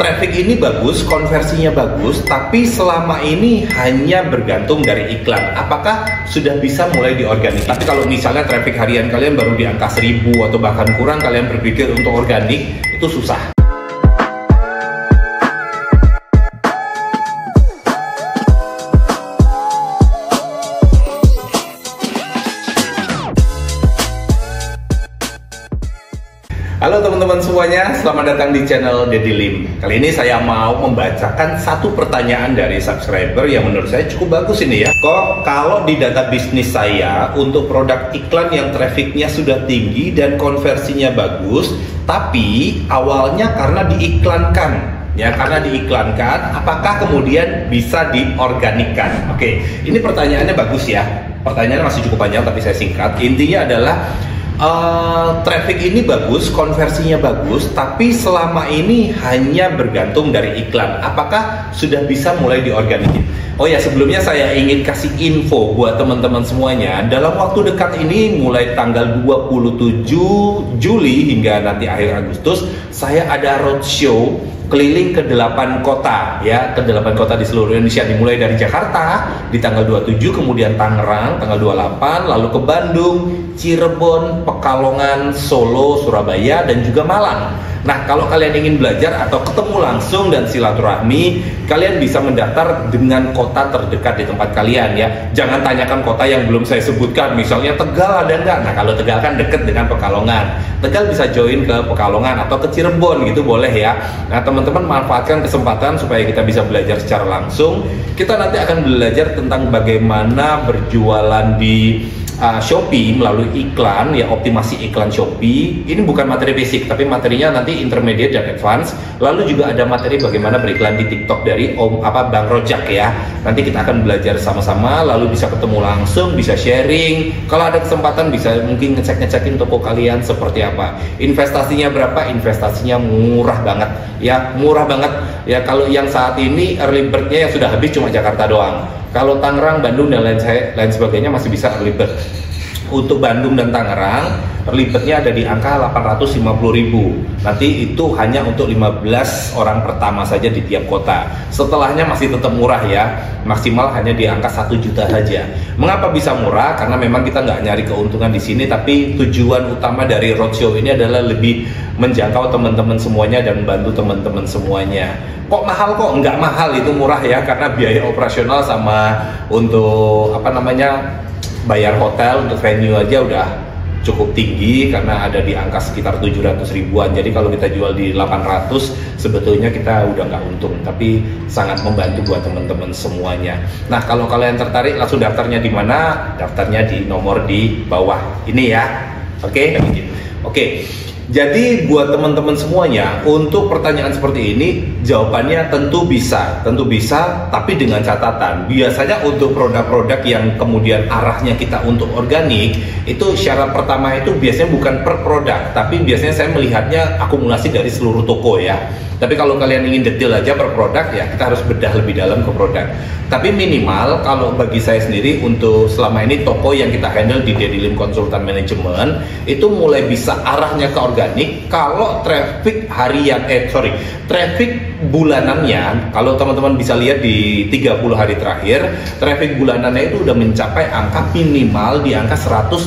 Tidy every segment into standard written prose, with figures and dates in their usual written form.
traffic ini bagus, konversinya bagus, tapi selama ini hanya bergantung dari iklan. Apakah sudah bisa mulai diorganik? Tapi kalau misalnya traffic harian kalian baru di angka 1000 atau bahkan kurang, kalian berpikir untuk organik, itu susah. Halo teman-teman semuanya, selamat datang di channel Deddy Lim. Kali ini saya mau membacakan satu pertanyaan dari subscriber yang menurut saya cukup bagus ini ya. Kok kalau di data bisnis saya untuk produk iklan yang trafficnya sudah tinggi dan konversinya bagus, tapi awalnya karena diiklankan, ya karena diiklankan, apakah kemudian bisa diorganikkan? Oke, ini pertanyaannya bagus ya. Pertanyaannya masih cukup panjang tapi saya singkat. Intinya adalah traffic ini bagus, konversinya bagus, tapi selama ini hanya bergantung dari iklan. Apakah sudah bisa mulai diorganikin? Oh ya, sebelumnya saya ingin kasih info buat teman-teman semuanya. Dalam waktu dekat ini, mulai tanggal 27 Juli hingga nanti akhir Agustus, saya ada roadshow keliling ke 8 kota ya, ke 8 kota di seluruh Indonesia, dimulai dari Jakarta di tanggal 27, kemudian Tangerang tanggal 28, lalu ke Bandung, Cirebon, Pekalongan, Solo, Surabaya, dan juga Malang. Nah, kalau kalian ingin belajar atau ketemu langsung dan silaturahmi, kalian bisa mendaftar dengan kota terdekat di tempat kalian ya. Jangan tanyakan kota yang belum saya sebutkan, misalnya Tegal ada nggak? Nah, kalau Tegal kan deket dengan Pekalongan, Tegal bisa join ke Pekalongan atau ke Cirebon gitu boleh ya. Nah, teman-teman manfaatkan kesempatan supaya kita bisa belajar secara langsung. Kita nanti akan belajar tentang bagaimana berjualan di Shopee melalui iklan ya, optimasi iklan Shopee. Ini bukan materi basic tapi materinya nanti intermediate dan advance. Lalu juga ada materi bagaimana beriklan di TikTok dari Bang Rojak ya. Nanti kita akan belajar sama-sama, lalu bisa ketemu langsung, bisa sharing. Kalau ada kesempatan bisa mungkin ngecek-ngecekin toko kalian seperti apa. Investasinya berapa? Investasinya murah banget ya, murah banget ya. Kalau yang saat ini early bird-nya yang sudah habis cuma Jakarta doang. Kalau Tangerang, Bandung, dan lain sebagainya masih bisa early bird. Untuk Bandung dan Tangerang, early bird-nya ada di angka 850.000. Nanti itu hanya untuk 15 orang pertama saja di tiap kota. Setelahnya masih tetap murah ya, maksimal hanya di angka 1 juta saja. Mengapa bisa murah? Karena memang kita nggak nyari keuntungan di sini, tapi tujuan utama dari roadshow ini adalah lebih menjangkau teman-teman semuanya dan membantu teman-teman semuanya. Kok mahal? Kok nggak mahal, itu murah ya, karena biaya operasional sama untuk bayar hotel untuk venue aja udah cukup tinggi karena ada di angka sekitar 700 ribuan. Jadi kalau kita jual di 800 sebetulnya kita udah nggak untung, tapi sangat membantu buat teman-teman semuanya. Nah, kalau kalian tertarik langsung daftarnya di mana? Daftarnya di nomor di bawah ini ya. Oke? Oke. Jadi buat teman-teman semuanya, untuk pertanyaan seperti ini jawabannya tentu bisa, tapi dengan catatan. Biasanya untuk produk-produk yang kemudian arahnya kita untuk organik, itu syarat pertama itu biasanya bukan per produk, tapi biasanya saya melihatnya akumulasi dari seluruh toko ya. Tapi kalau kalian ingin detail aja per produk ya, kita harus bedah lebih dalam ke produk. Tapi minimal kalau bagi saya sendiri, untuk selama ini toko yang kita handle di Deddy Lim Konsultan Manajemen itu mulai bisa arahnya ke organik kalau traffic traffic bulanannya, kalau teman-teman bisa lihat di 30 hari terakhir, traffic bulanannya itu udah mencapai angka minimal di angka 150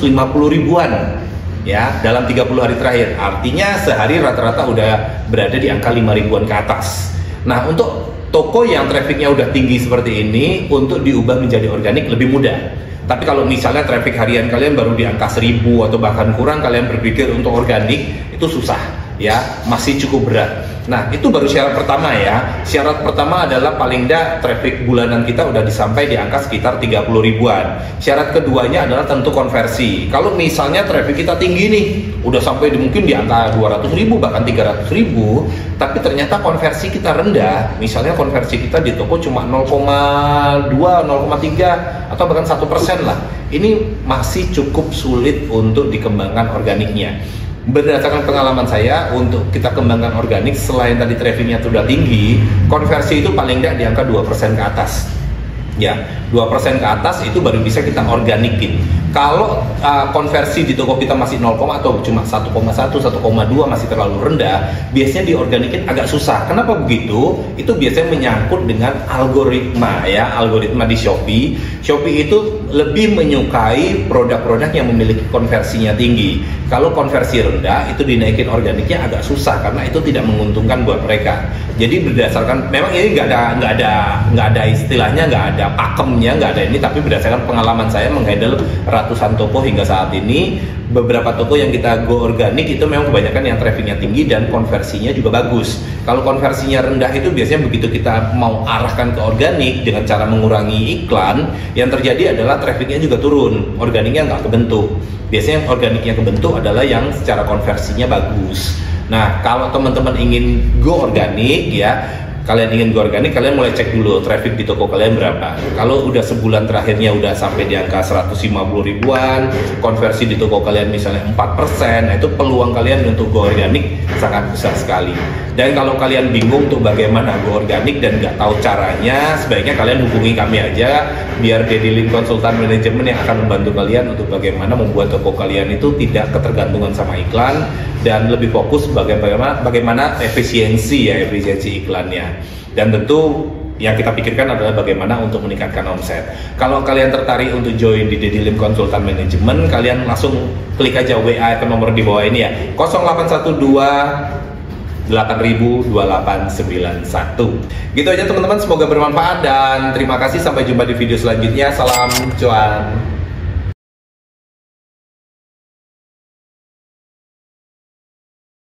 ribuan ya dalam 30 hari terakhir. Artinya sehari rata-rata udah berada di angka 5 ribuan ke atas. Nah, untuk toko yang trafficnya udah tinggi seperti ini, untuk diubah menjadi organik lebih mudah. Tapi kalau misalnya traffic harian kalian baru di angka 1000 atau bahkan kurang, kalian berpikir untuk organik, itu susah ya, masih cukup berat. Nah, itu baru syarat pertama ya. Syarat pertama adalah paling tidak traffic bulanan kita udah disampai di angka sekitar 30 ribuan. Syarat keduanya adalah tentu konversi. Kalau misalnya traffic kita tinggi nih, udah sampai mungkin di angka 200 ribu bahkan 300 ribu, tapi ternyata konversi kita rendah, misalnya konversi kita di toko cuma 0,2, 0,3 atau bahkan 1% lah, ini masih cukup sulit untuk dikembangkan organiknya. Berdasarkan pengalaman saya, untuk kita kembangkan organik, selain tadi trafficnya sudah tinggi, konversi itu paling tidak di angka 2% ke atas Ya, 2% ke atas itu baru bisa kita organikin. Kalau konversi di toko kita masih 0, atau cuma 1,1, 1,2 masih terlalu rendah, biasanya diorganikin agak susah. Kenapa begitu? Itu biasanya menyangkut dengan algoritma ya, algoritma di Shopee. Shopee itu lebih menyukai produk-produk yang memiliki konversinya tinggi. Kalau konversi rendah itu dinaikin organiknya agak susah karena itu tidak menguntungkan buat mereka. Jadi berdasarkan, memang ini nggak ada istilahnya, nggak ada pakemnya, nggak ada ini, tapi berdasarkan pengalaman saya menghandle ratusan toko hingga saat ini, beberapa toko yang kita go organik itu memang kebanyakan yang trafficnya tinggi dan konversinya juga bagus. Kalau konversinya rendah itu biasanya begitu kita mau arahkan ke organik dengan cara mengurangi iklan, yang terjadi adalah trafficnya juga turun, organiknya nggak kebentuk. Biasanya yang organiknya kebentuk adalah yang secara konversinya bagus. Nah, kalau teman-teman ingin go organik ya, kalian mulai cek dulu traffic di toko kalian berapa. Kalau udah sebulan terakhirnya udah sampai di angka 150 ribuan, konversi di toko kalian misalnya 4%, nah itu peluang kalian untuk go organik sangat besar sekali. Dan kalau kalian bingung tuh bagaimana go organik dan nggak tahu caranya, sebaiknya kalian hubungi kami aja, biar Dedilim Konsultan Manajemen yang akan membantu kalian untuk bagaimana membuat toko kalian itu tidak ketergantungan sama iklan dan lebih fokus bagaimana efisiensi iklannya. Dan tentu yang kita pikirkan adalah bagaimana untuk meningkatkan omset. Kalau kalian tertarik untuk join di Dedilim Konsultan Manajemen, kalian langsung klik aja WA ke nomor di bawah ini ya, 0812 80002891. Gitu aja teman-teman, semoga bermanfaat dan terima kasih, sampai jumpa di video selanjutnya. Salam cuan.